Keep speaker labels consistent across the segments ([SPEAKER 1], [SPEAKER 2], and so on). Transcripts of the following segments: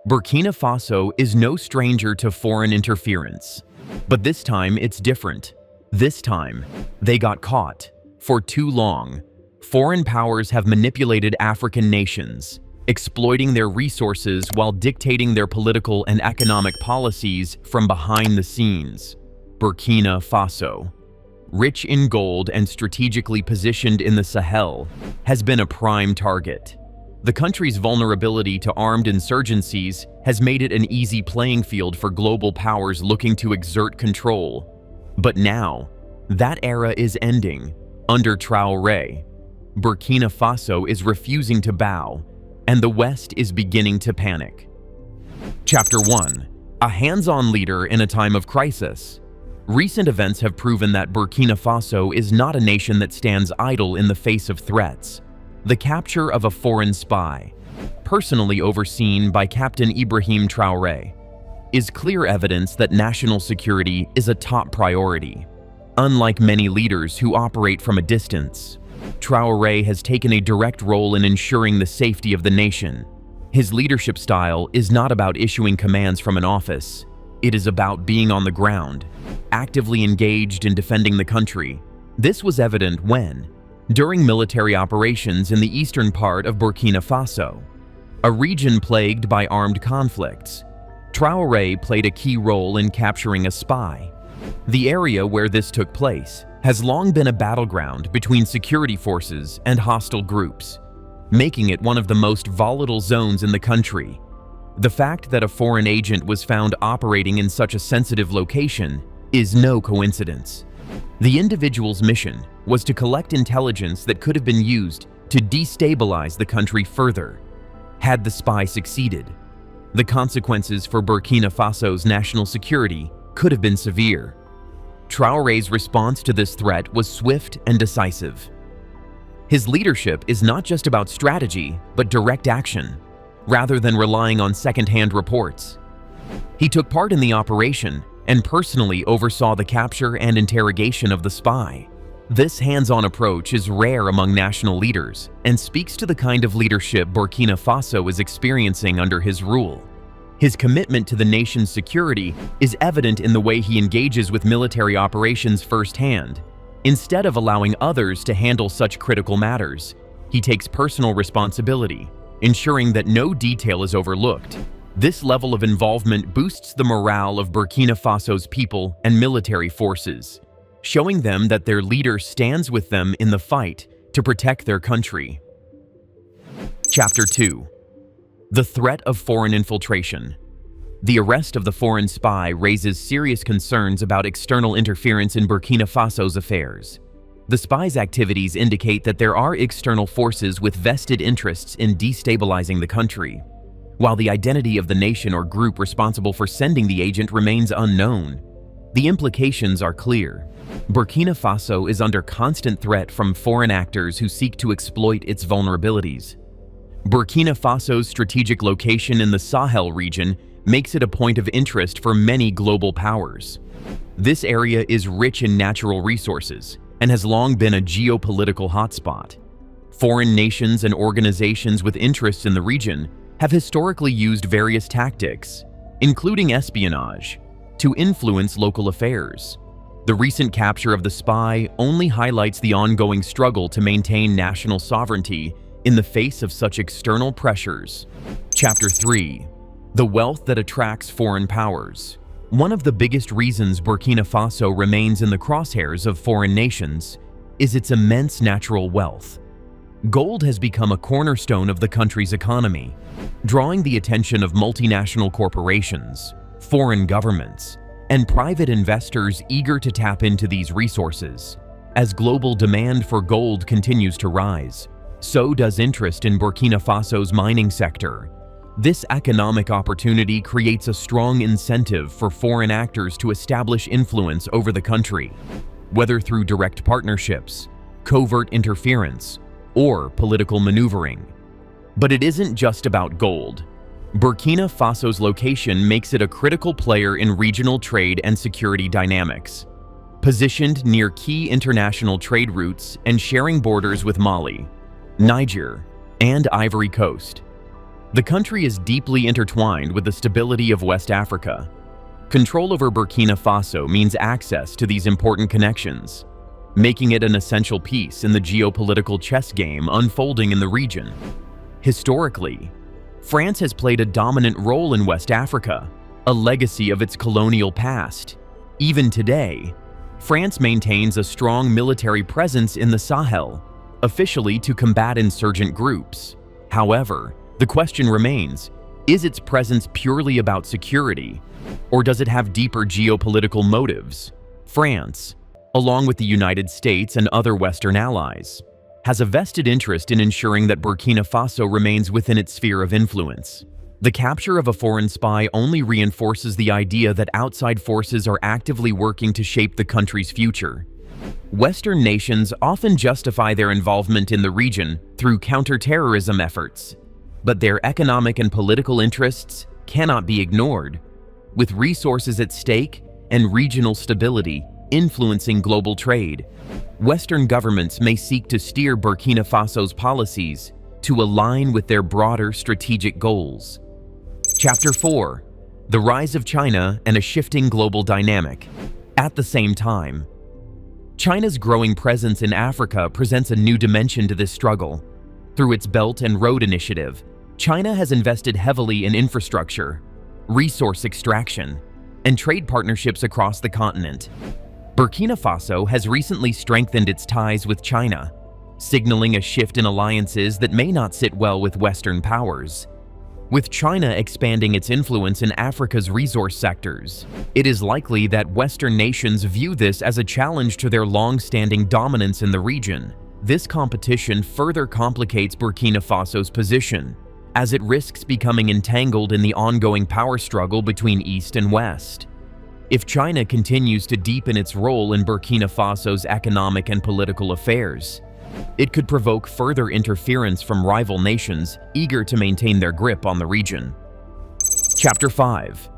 [SPEAKER 1] Burkina Faso is no stranger to foreign interference. But this time it's different. This time, they got caught. For too long, foreign powers have manipulated African nations, exploiting their resources while dictating their political and economic policies from behind the scenes. Burkina Faso, rich in gold and strategically positioned in the Sahel, has been a prime target. The country's vulnerability to armed insurgencies has made it an easy playing field for global powers looking to exert control. But now, that era is ending. Under Traoré, Burkina Faso is refusing to bow, and the West is beginning to panic. Chapter 1. A hands-on leader in a time of crisis. Recent events have proven that Burkina Faso is not a nation that stands idle in the face of threats. The capture of a foreign spy, personally overseen by Captain Ibrahim Traoré, is clear evidence that national security is a top priority. Unlike many leaders who operate from a distance, Traoré has taken a direct role in ensuring the safety of the nation. His leadership style is not about issuing commands from an office. It is about being on the ground, actively engaged in defending the country. This was evident when, during military operations in the eastern part of Burkina Faso, a region plagued by armed conflicts, Traoré played a key role in capturing a spy. The area where this took place has long been a battleground between security forces and hostile groups, making it one of the most volatile zones in the country. The fact that a foreign agent was found operating in such a sensitive location is no coincidence. The individual's mission was to collect intelligence that could have been used to destabilize the country further. Had the spy succeeded, the consequences for Burkina Faso's national security could have been severe. Traoré's response to this threat was swift and decisive. His leadership is not just about strategy, but direct action, rather than relying on second-hand reports. He took part in the operation and personally oversaw the capture and interrogation of the spy. This hands-on approach is rare among national leaders and speaks to the kind of leadership Burkina Faso is experiencing under his rule. His commitment to the nation's security is evident in the way he engages with military operations firsthand. Instead of allowing others to handle such critical matters, he takes personal responsibility, ensuring that no detail is overlooked. This level of involvement boosts the morale of Burkina Faso's people and military forces, showing them that their leader stands with them in the fight to protect their country. Chapter 2. The threat of foreign infiltration. The arrest of the foreign spy raises serious concerns about external interference in Burkina Faso's affairs. The spy's activities indicate that there are external forces with vested interests in destabilizing the country. While the identity of the nation or group responsible for sending the agent remains unknown, the implications are clear. Burkina Faso is under constant threat from foreign actors who seek to exploit its vulnerabilities. Burkina Faso's strategic location in the Sahel region makes it a point of interest for many global powers. This area is rich in natural resources and has long been a geopolitical hotspot. Foreign nations and organizations with interests in the region have historically used various tactics, including espionage, to influence local affairs. The recent capture of the spy only highlights the ongoing struggle to maintain national sovereignty in the face of such external pressures. Chapter 3. The wealth that attracts foreign powers. One of the biggest reasons Burkina Faso remains in the crosshairs of foreign nations is its immense natural wealth. Gold has become a cornerstone of the country's economy, drawing the attention of multinational corporations, foreign governments, and private investors eager to tap into these resources. As global demand for gold continues to rise, so does interest in Burkina Faso's mining sector. This economic opportunity creates a strong incentive for foreign actors to establish influence over the country, whether through direct partnerships, covert interference, or political maneuvering. But it isn't just about gold. Burkina Faso's location makes it a critical player in regional trade and security dynamics. Positioned near key international trade routes and sharing borders with Mali, Niger, and Ivory Coast, The country is deeply intertwined with the stability of West Africa. Control over Burkina Faso means access to these important connections, making it an essential piece in the geopolitical chess game unfolding in the region. Historically, France has played a dominant role in West Africa, a legacy of its colonial past. Even today, France maintains a strong military presence in the Sahel, officially to combat insurgent groups. However, the question remains, is its presence purely about security, or does it have deeper geopolitical motives? France, along with the United States and other Western allies, has a vested interest in ensuring that Burkina Faso remains within its sphere of influence. The capture of a foreign spy only reinforces the idea that outside forces are actively working to shape the country's future. Western nations often justify their involvement in the region through counterterrorism efforts, but their economic and political interests cannot be ignored. With resources at stake and regional stability influencing global trade, Western governments may seek to steer Burkina Faso's policies to align with their broader strategic goals. Chapter 4. The Rise of China and a Shifting Global Dynamic. At the same time, China's growing presence in Africa presents a new dimension to this struggle. Through its Belt and Road Initiative, China has invested heavily in infrastructure, resource extraction, and trade partnerships across the continent. Burkina Faso has recently strengthened its ties with China, signaling a shift in alliances that may not sit well with Western powers. With China expanding its influence in Africa's resource sectors, it is likely that Western nations view this as a challenge to their long-standing dominance in the region. This competition further complicates Burkina Faso's position, as it risks becoming entangled in the ongoing power struggle between East and West. If China continues to deepen its role in Burkina Faso's economic and political affairs, it could provoke further interference from rival nations eager to maintain their grip on the region. Chapter 5.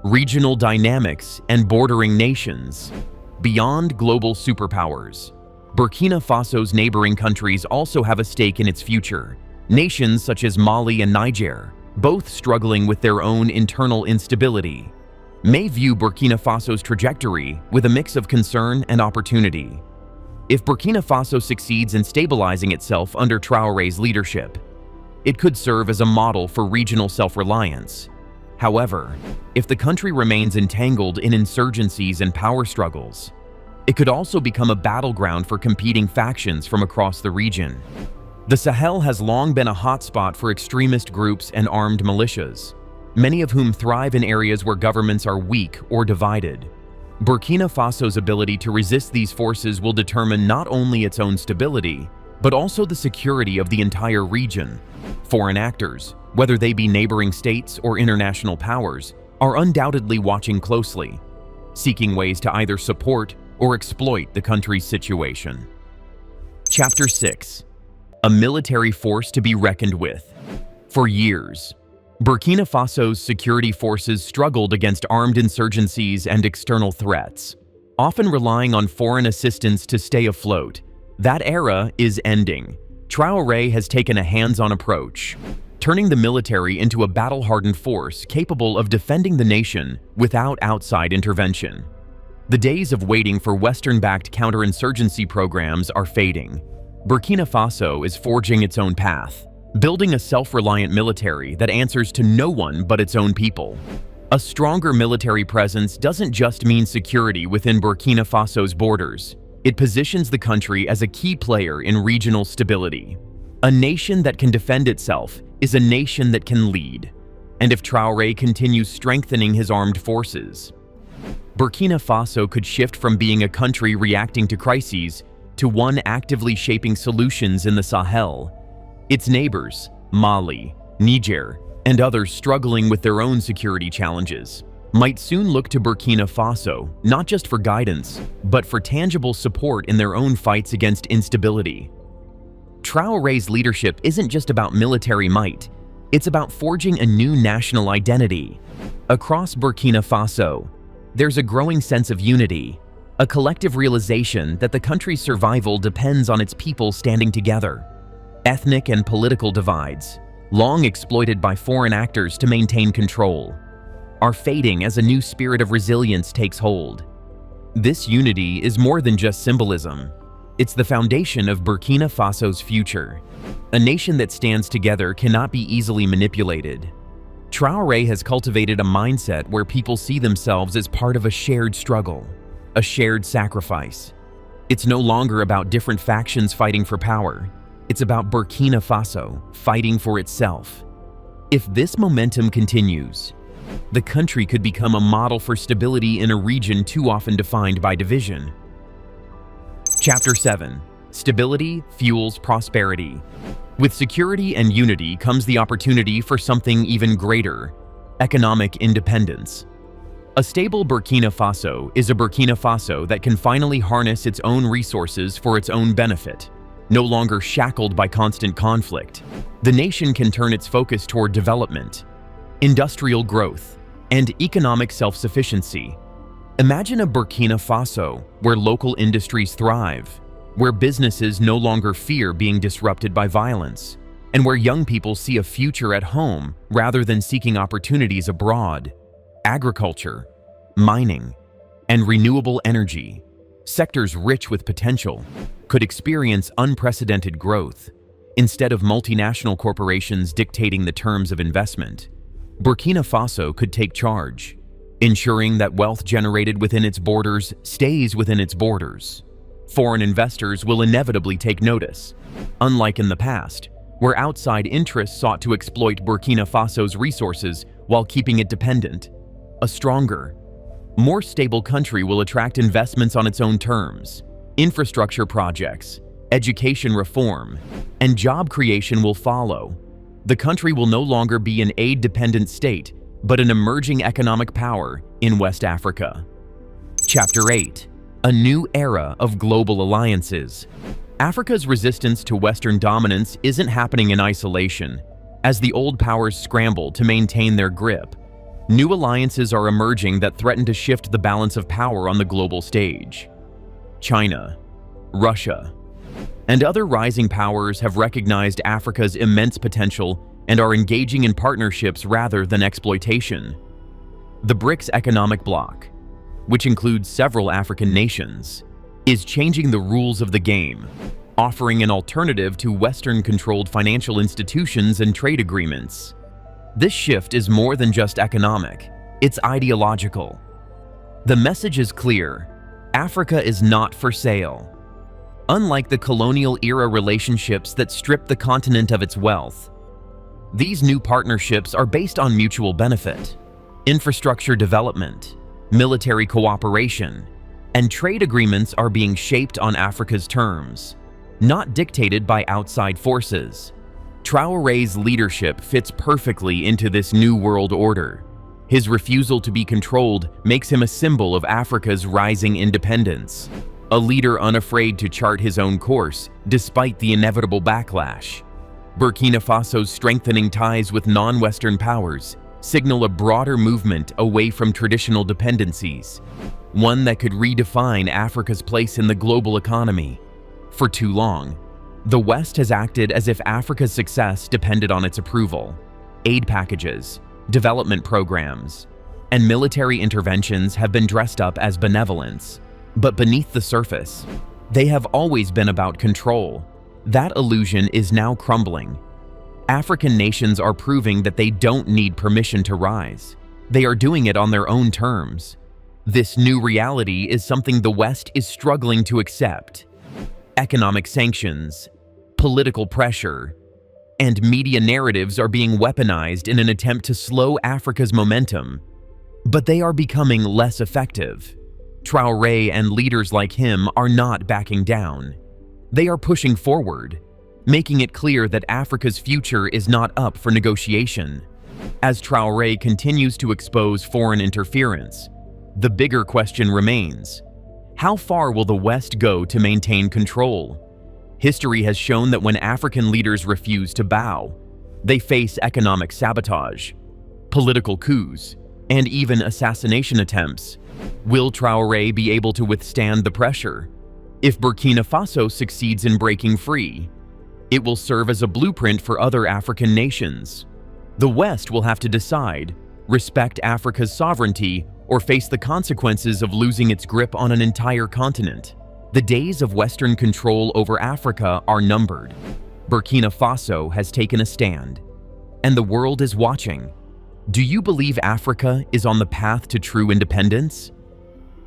[SPEAKER 1] Regional Dynamics and Bordering Nations. Beyond global superpowers, Burkina Faso's neighboring countries also have a stake in its future. Nations such as Mali and Niger, both struggling with their own internal instability, may view Burkina Faso's trajectory with a mix of concern and opportunity. If Burkina Faso succeeds in stabilizing itself under Traoré's leadership, it could serve as a model for regional self-reliance. However, if the country remains entangled in insurgencies and power struggles, it could also become a battleground for competing factions from across the region. The Sahel has long been a hotspot for extremist groups and armed militias, many of whom thrive in areas where governments are weak or divided. Burkina Faso's ability to resist these forces will determine not only its own stability, but also the security of the entire region. Foreign actors, whether they be neighboring states or international powers, are undoubtedly watching closely, seeking ways to either support or exploit the country's situation. Chapter 6. A military force to be reckoned with. For years, Burkina Faso's security forces struggled against armed insurgencies and external threats, often relying on foreign assistance to stay afloat. That era is ending. Traoré has taken a hands-on approach, turning the military into a battle-hardened force capable of defending the nation without outside intervention. The days of waiting for Western-backed counterinsurgency programs are fading. Burkina Faso is forging its own path, building a self-reliant military that answers to no one but its own people. A stronger military presence doesn't just mean security within Burkina Faso's borders. It positions the country as a key player in regional stability. A nation that can defend itself is a nation that can lead. And if Traoré continues strengthening his armed forces, Burkina Faso could shift from being a country reacting to crises to one actively shaping solutions in the Sahel. Its neighbors, Mali, Niger, and others struggling with their own security challenges, might soon look to Burkina Faso not just for guidance, but for tangible support in their own fights against instability. Traoré's leadership isn't just about military might, it's about forging a new national identity. Across Burkina Faso, there's a growing sense of unity, a collective realization that the country's survival depends on its people standing together. Ethnic and political divides, long exploited by foreign actors to maintain control, are fading as a new spirit of resilience takes hold. This unity is more than just symbolism. It's the foundation of Burkina Faso's future. A nation that stands together cannot be easily manipulated. Traoré has cultivated a mindset where people see themselves as part of a shared struggle, a shared sacrifice. It's no longer about different factions fighting for power. It's about Burkina Faso fighting for itself. If this momentum continues, the country could become a model for stability in a region too often defined by division. Chapter 7. Stability fuels prosperity. With security and unity comes the opportunity for something even greater: economic independence. A stable Burkina Faso is a Burkina Faso that can finally harness its own resources for its own benefit. No longer shackled by constant conflict, the nation can turn its focus toward development, industrial growth, and economic self-sufficiency. Imagine a Burkina Faso where local industries thrive, where businesses no longer fear being disrupted by violence, and where young people see a future at home rather than seeking opportunities abroad. Agriculture, mining, and renewable energy, sectors rich with potential, could experience unprecedented growth. Instead of multinational corporations dictating the terms of investment, Burkina Faso could take charge, ensuring that wealth generated within its borders stays within its borders. Foreign investors will inevitably take notice, unlike in the past, where outside interests sought to exploit Burkina Faso's resources while keeping it dependent. A stronger, more stable country will attract investments on its own terms. Infrastructure projects, education reform, and job creation will follow. The country will no longer be an aid-dependent state, but an emerging economic power in West Africa. Chapter 8. A new era of global alliances. Africa's resistance to Western dominance isn't happening in isolation. As the old powers scramble to maintain their grip, new alliances are emerging that threaten to shift the balance of power on the global stage. China, Russia, and other rising powers have recognized Africa's immense potential and are engaging in partnerships rather than exploitation. The BRICS economic bloc, which includes several African nations, is changing the rules of the game, offering an alternative to Western-controlled financial institutions and trade agreements. This shift is more than just economic, it's ideological. The message is clear: Africa is not for sale. Unlike the colonial-era relationships that stripped the continent of its wealth, these new partnerships are based on mutual benefit. Infrastructure development, military cooperation, and trade agreements are being shaped on Africa's terms, not dictated by outside forces. Traoré's leadership fits perfectly into this new world order. His refusal to be controlled makes him a symbol of Africa's rising independence, a leader unafraid to chart his own course despite the inevitable backlash. Burkina Faso's strengthening ties with non-Western powers signal a broader movement away from traditional dependencies, one that could redefine Africa's place in the global economy. For too long, the West has acted as if Africa's success depended on its approval. Aid packages, development programs, and military interventions have been dressed up as benevolence. But beneath the surface, they have always been about control. That illusion is now crumbling. African nations are proving that they don't need permission to rise. They are doing it on their own terms. This new reality is something the West is struggling to accept. Economic sanctions, political pressure, and media narratives are being weaponized in an attempt to slow Africa's momentum, but they are becoming less effective. Traoré and leaders like him are not backing down. They are pushing forward, making it clear that Africa's future is not up for negotiation. As Traoré continues to expose foreign interference, the bigger question remains: how far will the West go to maintain control? History has shown that when African leaders refuse to bow, they face economic sabotage, political coups, and even assassination attempts. Will Traoré be able to withstand the pressure? If Burkina Faso succeeds in breaking free, It will serve as a blueprint for other African nations. The West will have to decide, respect Africa's sovereignty or face the consequences of losing its grip on an entire continent. The days of Western control over Africa are numbered. Burkina Faso has taken a stand, and the world is watching. Do you believe Africa is on the path to true independence?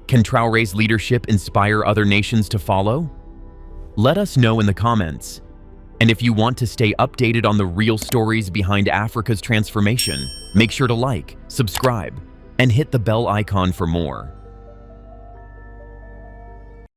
[SPEAKER 1] Can Traoré's leadership inspire other nations to follow? Let us know in the comments. And if you want to stay updated on the real stories behind Africa's transformation, make sure to like, subscribe, and hit the bell icon for more.